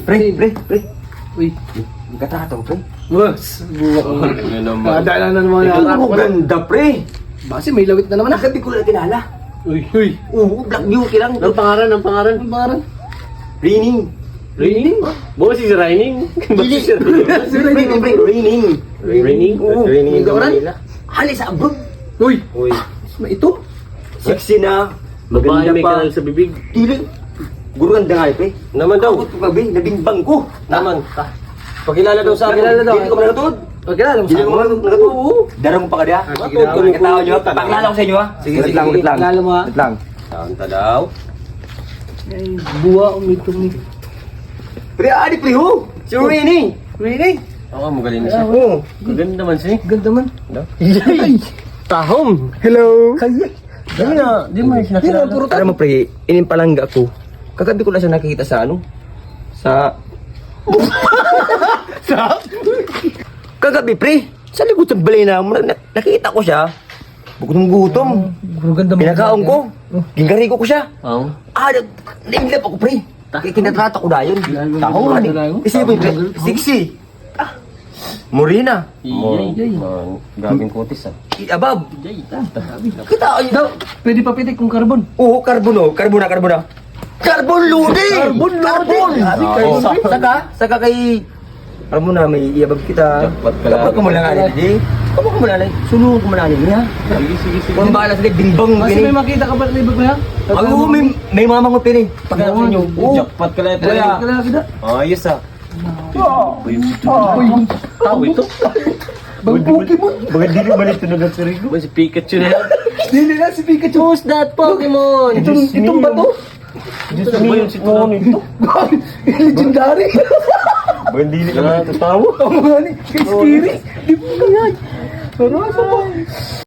Pre. Uy. Magkatataw, pre. Boss. Buwa ko. Ano naman? Kadala na naman Ikaw ako. mo ganda, pre. Base may lawit na naman ah. Nakati ko na kilala. Uy. Oo, Black Beauty lang. Ang pangalan? Ang pangalan? Raining. Raining? Bukas si Raining? Dili. Pre, Raining. Raining? Oo. Raining in Ikaw rin? Manila. Hali sa abroad. Uy. Uy. Ito? Sexy na. Babae Maganda may pa. kanal sa bibig. Dili. Guru ganda nga, pre. Naman daw. Ako ito gabi, nabimbang ko. Naman. Pakilala daw sa akin. Pakilala daw. Dili ko malatod. Pagkilala mo Dili sa ko akin? malatod. Oo. Darang mo pa ka diya. sige Matod na. ko ng katao nyo. Pakilala ko sa inyo, ha. Sige, Wait sige. lang. Pakilala mo, ha. Wait lang. Santa daw. Ay, buwa umito ni. Pre, adi pre, ho. Si Raining. Really? Oo, magaling na siya. Oo. Maganda naman siya. Ganda man. Tahom. Hello. Kaya. Di na, di mo yung sinakilala. Puro Alam mo, pre, inimpalangga ko. Kagabi ko lang siya nakikita sa ano? Sa... Kagabi, pre. Sa likod ng balay na mo, nakita ko siya. Bukod ng gutom. Puro ganda mo. Pinakaon ko. Gingarigo ko siya. Oo. Nainlap ako, pre. Kinatrata ko na yun. Taho nga, di. Isipin, pre. Sexy. Morena. Iyay. Gabing kutis ah. Abab. Kita ko Daw, pwede pa pitik kung carbon. Oo, karbono. Karbon lodi! Karbon! Oo. Saka kay... Alam mo na, may iabab kita. Jackpot ka lang. Kapag ka mula nga di. Kapag ka mula na, sunod ko mula niya. Sige. Kung bahala sa bimbang Kasi gini. may makita ka ba na ibig mo yan? Oo, may mamang pin eh. Pagkakita nyo. Oo. Jackpot ka lang. Kaya, Kuya. kita. Ayos ah. Tao ito. Bang Pokemon. Bagay di naman ito na sa Rigo. Si Pikachu na yan. Hindi na si Pikachu. Who's that Pokemon? Itong bato. Diyos mo yun si Tony. Legendary. Bagay di naman ito tao. Ang mga ni. Kay Skiri. Di mo kaya. Pero sa